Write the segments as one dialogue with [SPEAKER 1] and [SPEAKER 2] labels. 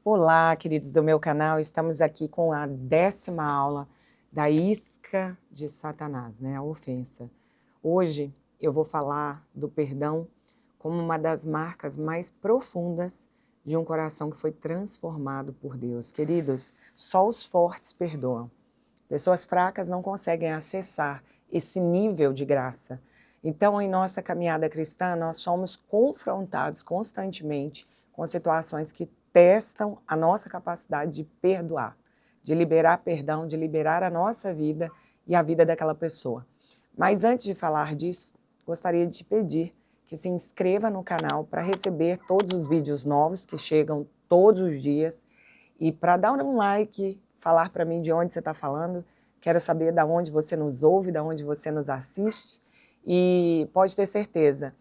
[SPEAKER 1] Olá, queridos do meu canal, estamos aqui com a 10ª aula da isca de Satanás, né, a ofensa. Hoje eu vou falar do perdão como uma das marcas mais profundas de um coração que foi transformado por Deus. Queridos, só os fortes perdoam. Pessoas fracas não conseguem acessar esse nível de graça. Então, em nossa caminhada cristã, nós somos confrontados constantemente com situações que testam a nossa capacidade de perdoar, de liberar perdão, de liberar a nossa vida e a vida daquela pessoa. Mas antes de falar disso, gostaria de te pedir que se inscreva no canal para receber todos os vídeos novos que chegam todos os dias e para dar um like, falar para mim de onde você está falando. Quero saber de onde você nos ouve, de onde você nos assiste, e pode ter certeza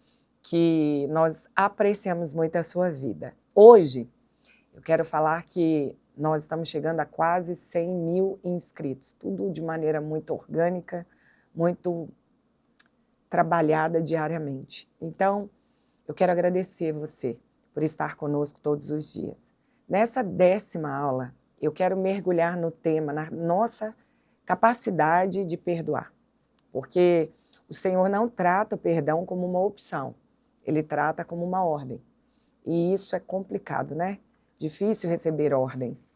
[SPEAKER 1] que nós apreciamos muito a sua vida. Hoje, eu quero falar que nós estamos chegando a quase 100 mil inscritos, tudo de maneira muito orgânica, muito trabalhada diariamente. Então, eu quero agradecer você por estar conosco todos os dias. Nessa 10ª aula, eu quero mergulhar no tema, na nossa capacidade de perdoar, porque o Senhor não trata o perdão como uma opção, Ele trata como uma ordem. E isso é complicado, né? Difícil receber ordens.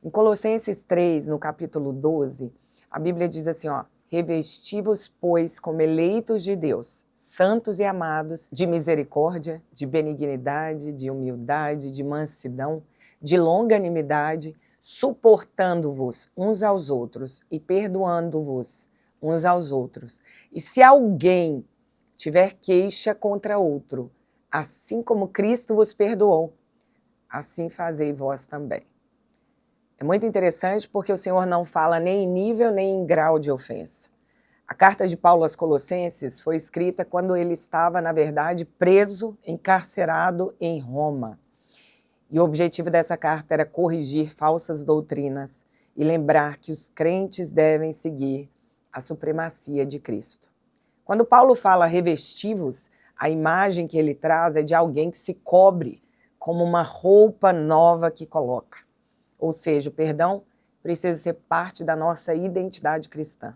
[SPEAKER 1] Em Colossenses 3, no capítulo 12, a Bíblia diz assim, ó: revesti-vos, pois, como eleitos de Deus, santos e amados, de misericórdia, de benignidade, de humildade, de mansidão, de longanimidade, suportando-vos uns aos outros e perdoando-vos uns aos outros. E se alguém tiver queixa contra outro, assim como Cristo vos perdoou, assim fazei vós também. É muito interessante porque o Senhor não fala nem em nível nem em grau de ofensa. A carta de Paulo aos Colossenses foi escrita quando ele estava, na verdade, preso, encarcerado em Roma. E o objetivo dessa carta era corrigir falsas doutrinas e lembrar que os crentes devem seguir a supremacia de Cristo. Quando Paulo fala revesti-vos, a imagem que ele traz é de alguém que se cobre como uma roupa nova que coloca. Ou seja, o perdão precisa ser parte da nossa identidade cristã.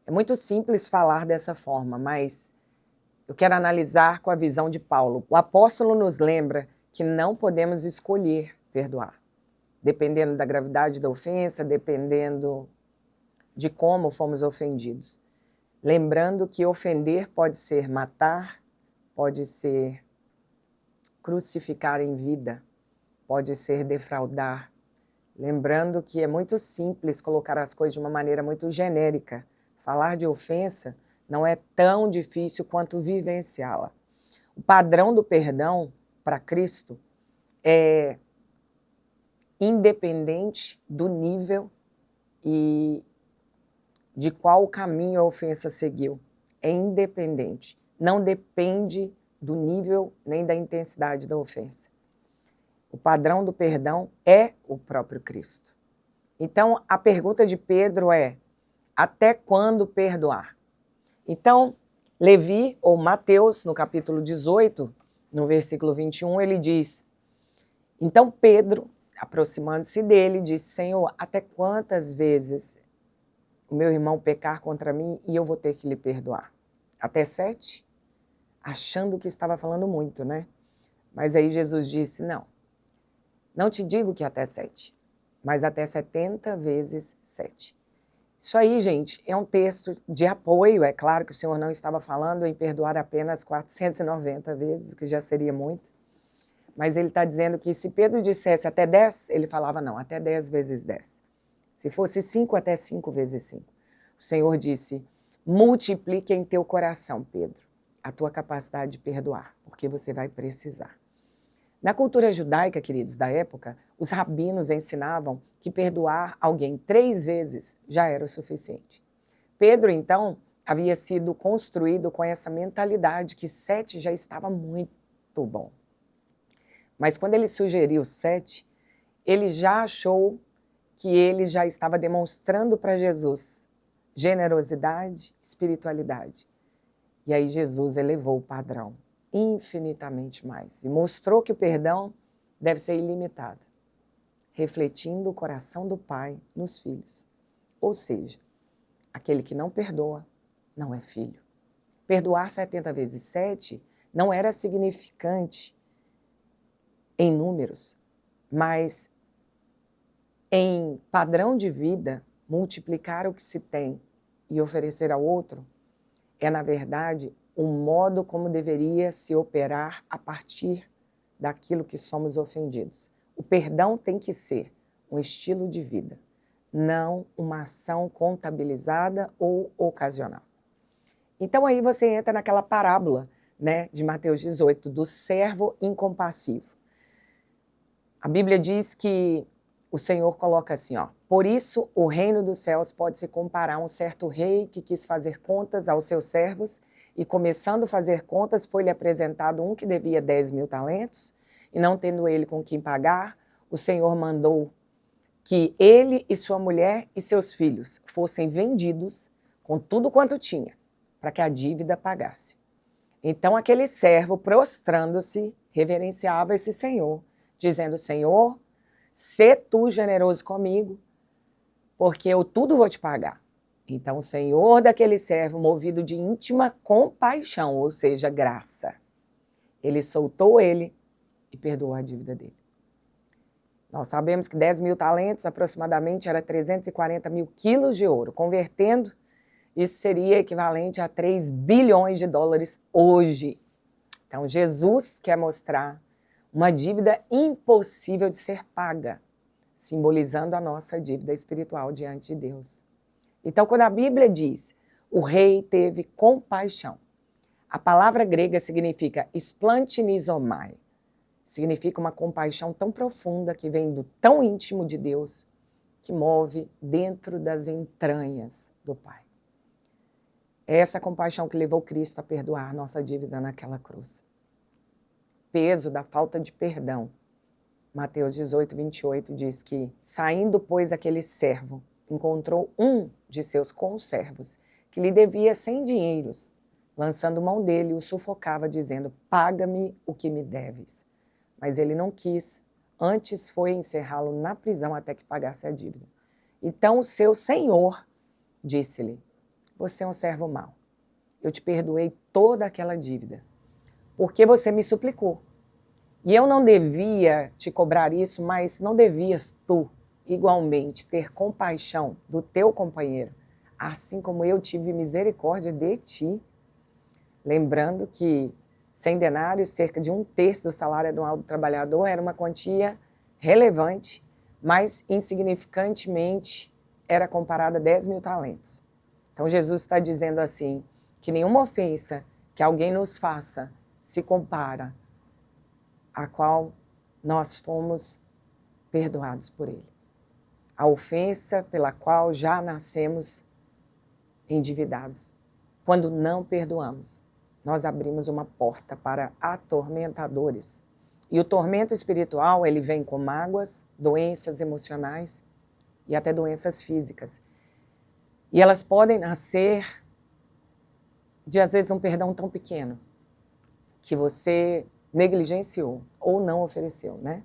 [SPEAKER 1] É muito simples falar dessa forma, mas eu quero analisar com a visão de Paulo. O apóstolo nos lembra que não podemos escolher perdoar, dependendo da gravidade da ofensa, dependendo de como fomos ofendidos. Lembrando que ofender pode ser matar, pode ser crucificar em vida, pode ser defraudar. Lembrando que é muito simples colocar as coisas de uma maneira muito genérica. Falar de ofensa não é tão difícil quanto vivenciá-la. O padrão do perdão para Cristo é independente do nível e de qual caminho a ofensa seguiu. É independente. Não depende do nível nem da intensidade da ofensa. O padrão do perdão é o próprio Cristo. Então, a pergunta de Pedro é: até quando perdoar? Então, Levi, ou Mateus, no capítulo 18, no versículo 21, ele diz: então Pedro, aproximando-se dele, disse: Senhor, até quantas vezes o meu irmão pecar contra mim e eu vou ter que lhe perdoar? Até 7? Achando que estava falando muito, né? Mas aí Jesus disse: não te digo que até 7, mas até 70 vezes 7. Isso aí, gente, é um texto de apoio. É claro que o Senhor não estava falando em perdoar apenas 490 vezes, o que já seria muito. Mas ele está dizendo que se Pedro dissesse até 10, ele falava não, até 10 vezes 10. Se fosse 5, até 5 vezes 5. O Senhor disse: multiplique em teu coração, Pedro, a tua capacidade de perdoar, porque você vai precisar. Na cultura judaica, queridos, da época, os rabinos ensinavam que perdoar alguém 3 vezes já era o suficiente. Pedro, então, havia sido construído com essa mentalidade que 7 já estava muito bom. Mas quando ele sugeriu 7, ele já achou que ele já estava demonstrando para Jesus generosidade, espiritualidade. E aí Jesus elevou o padrão infinitamente mais e mostrou que o perdão deve ser ilimitado. refletindo o coração do Pai nos filhos. Ou seja, aquele que não perdoa não é filho. Perdoar 70 vezes 7 não era significante em números, mas em padrão de vida, multiplicar o que se tem e oferecer ao outro é, na verdade, um modo como deveria se operar a partir daquilo que somos ofendidos. O perdão tem que ser um estilo de vida, não uma ação contabilizada ou ocasional. Então aí você entra naquela parábola, né, de Mateus 18, do servo incompassivo. A Bíblia diz que o Senhor coloca assim, ó: por isso o reino dos céus pode se comparar a um certo rei que quis fazer contas aos seus servos e, começando a fazer contas, foi-lhe apresentado um que devia 10.000 talentos, e não tendo ele com quem pagar, o Senhor mandou que ele e sua mulher e seus filhos fossem vendidos com tudo quanto tinha, para que a dívida pagasse. Então aquele servo, prostrando-se, reverenciava esse Senhor, dizendo: Senhor, sê tu generoso comigo, porque eu tudo vou te pagar. Então o Senhor daquele servo, movido de íntima compaixão, ou seja, graça, ele soltou ele e perdoou a dívida dele. Nós sabemos que 10.000 talentos aproximadamente era 340 mil quilos de ouro. Convertendo, isso seria equivalente a 3 bilhões de dólares hoje. Então Jesus quer mostrar uma dívida impossível de ser paga, simbolizando a nossa dívida espiritual diante de Deus. Então, quando a Bíblia diz, o rei teve compaixão, a palavra grega significa splantinizomai, significa uma compaixão tão profunda que vem do tão íntimo de Deus, que move dentro das entranhas do Pai. É essa compaixão que levou Cristo a perdoar nossa dívida naquela cruz. Peso da falta de perdão. Mateus 18, 28 diz que, saindo, pois, aquele servo, encontrou um de seus conservos, que lhe devia 100 dinheiros. Lançando mão dele, o sufocava, dizendo: paga-me o que me deves. Mas ele não quis, antes foi encerrá-lo na prisão até que pagasse a dívida. Então o seu senhor disse-lhe: você é um servo mau. Eu te perdoei toda aquela dívida, porque você me suplicou. E eu não devia te cobrar isso, mas não devias tu, igualmente, ter compaixão do teu companheiro, assim como eu tive misericórdia de ti? Lembrando que 100 denários, cerca de 1/3 do salário anual do trabalhador, era uma quantia relevante, mas insignificantemente era comparada a 10.000 talentos. Então Jesus está dizendo assim, que nenhuma ofensa que alguém nos faça se compara a qual nós fomos perdoados por Ele. A ofensa pela qual já nascemos endividados. Quando não perdoamos, nós abrimos uma porta para atormentadores. E o tormento espiritual, ele vem com mágoas, doenças emocionais e até doenças físicas. E elas podem nascer de, às vezes, um perdão tão pequeno que você negligenciou ou não ofereceu, né?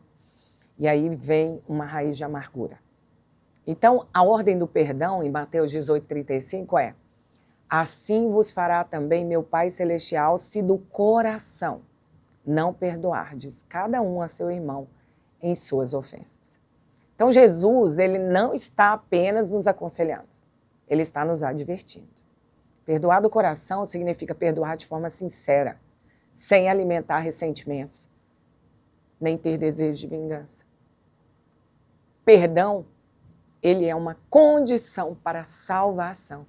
[SPEAKER 1] E aí vem uma raiz de amargura. Então, a ordem do perdão, em Mateus 18, 35, é: assim vos fará também meu Pai Celestial, se do coração não perdoardes cada um a seu irmão em suas ofensas. Então Jesus, ele não está apenas nos aconselhando, ele está nos advertindo. Perdoar do coração significa perdoar de forma sincera, sem alimentar ressentimentos, nem ter desejo de vingança. Perdão, ele é uma condição para a salvação.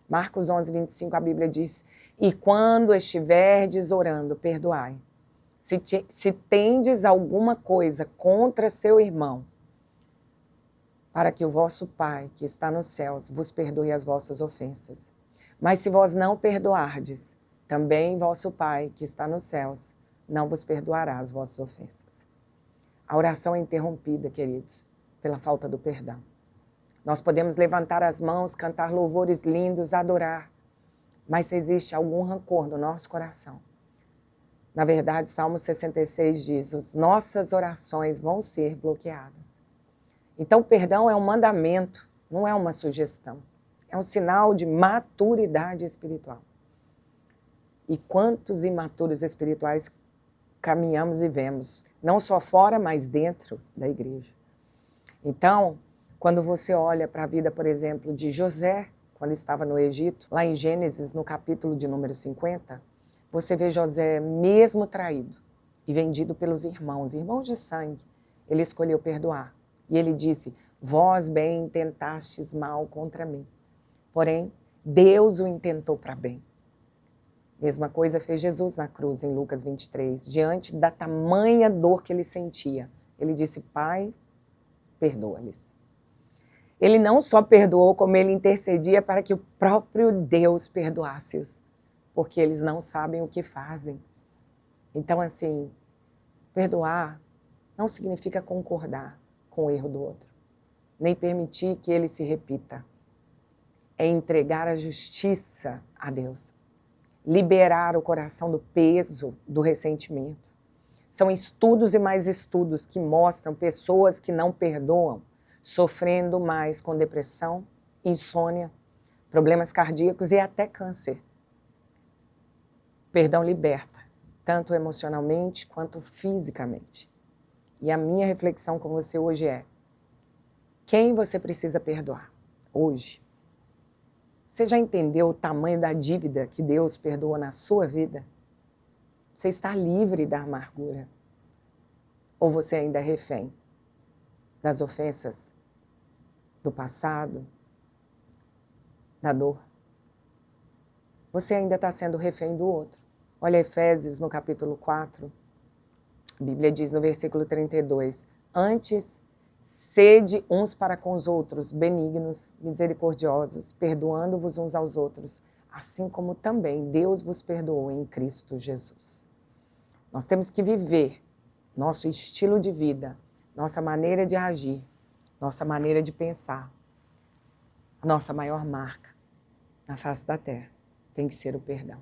[SPEAKER 1] Marcos 11, 25, a Bíblia diz: e quando estiverdes orando, perdoai. Se tendes alguma coisa contra seu irmão, para que o vosso Pai, que está nos céus, vos perdoe as vossas ofensas. Mas se vós não perdoardes, também vosso Pai, que está nos céus, não vos perdoará as vossas ofensas. A oração é interrompida, queridos, pela falta do perdão. Nós podemos levantar as mãos, cantar louvores lindos, adorar, mas se existe algum rancor no nosso coração, na verdade, Salmo 66 diz: as nossas orações vão ser bloqueadas. Então, o perdão é um mandamento, não é uma sugestão. É um sinal de maturidade espiritual. E quantos imaturos espirituais caminhamos e vemos, não só fora, mas dentro da igreja. Então, quando você olha para a vida, por exemplo, de José, quando estava no Egito, lá em Gênesis, no capítulo de número 50, você vê José mesmo traído e vendido pelos irmãos de sangue, ele escolheu perdoar. E ele disse, vós bem intentastes mal contra mim, porém Deus o intentou para bem. Mesma coisa fez Jesus na cruz, em Lucas 23, diante da tamanha dor que ele sentia. Ele disse, Pai, perdoa-lhes. Ele não só perdoou, como ele intercedia para que o próprio Deus perdoasse-os, porque eles não sabem o que fazem. Então, assim, perdoar não significa concordar com o erro do outro, nem permitir que ele se repita. É entregar a justiça a Deus, liberar o coração do peso do ressentimento. São estudos e mais estudos que mostram pessoas que não perdoam sofrendo mais com depressão, insônia, problemas cardíacos e até câncer. Perdão liberta, tanto emocionalmente quanto fisicamente. E a minha reflexão com você hoje é, quem você precisa perdoar hoje? Você já entendeu o tamanho da dívida que Deus perdoa na sua vida? Você está livre da amargura? Ou você ainda é refém das ofensas do passado, da dor? Você ainda está sendo refém do outro. Olha Efésios no capítulo 4, a Bíblia diz no versículo 32, antes, sede uns para com os outros, benignos, misericordiosos, perdoando-vos uns aos outros, assim como também Deus vos perdoou em Cristo Jesus. Nós temos que viver nosso estilo de vida, nossa maneira de agir, nossa maneira de pensar. A nossa maior marca na face da terra tem que ser o perdão.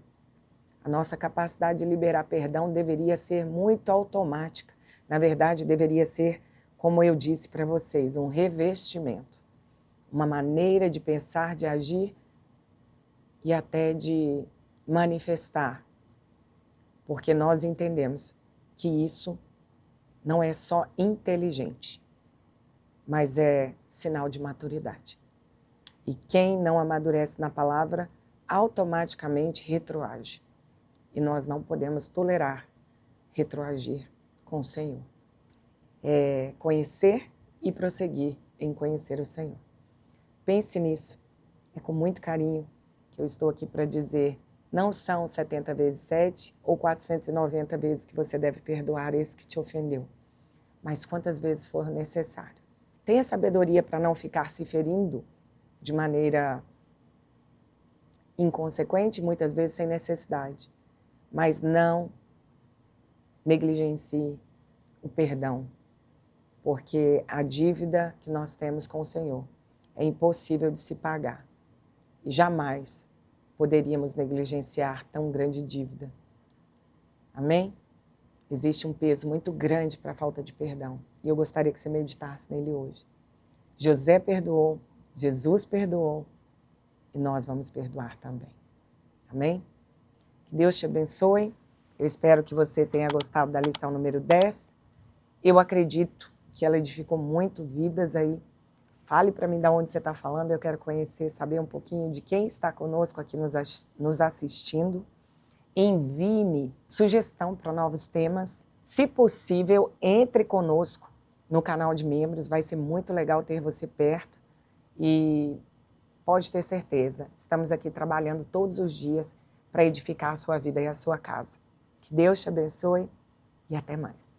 [SPEAKER 1] A nossa capacidade de liberar perdão deveria ser muito automática. Na verdade, deveria ser, como eu disse para vocês, um revestimento. Uma maneira de pensar, de agir e até de manifestar. Porque nós entendemos que isso não é só inteligente, mas é sinal de maturidade. E quem não amadurece na palavra, automaticamente retroage. E nós não podemos tolerar retroagir com o Senhor. É conhecer e prosseguir em conhecer o Senhor. Pense nisso. É com muito carinho que eu estou aqui para dizer, não são 70 vezes 7 ou 490 vezes que você deve perdoar esse que te ofendeu, mas quantas vezes for necessário. Tenha sabedoria para não ficar se ferindo de maneira inconsequente, muitas vezes sem necessidade, mas não negligencie o perdão, porque a dívida que nós temos com o Senhor é impossível de se pagar e jamais poderíamos negligenciar tão grande dívida. Amém? Existe um peso muito grande para a falta de perdão e eu gostaria que você meditasse nele hoje. José perdoou, Jesus perdoou e nós vamos perdoar também. Amém? Que Deus te abençoe. Eu espero que você tenha gostado da lição número 10. Eu acredito que ela edificou muito vidas aí. Fale para mim de onde você está falando, eu quero conhecer, saber um pouquinho de quem está conosco aqui nos assistindo. Envie-me sugestão para novos temas. Se possível, entre conosco no canal de membros, vai ser muito legal ter você perto. E pode ter certeza, estamos aqui trabalhando todos os dias para edificar a sua vida e a sua casa. Que Deus te abençoe e até mais.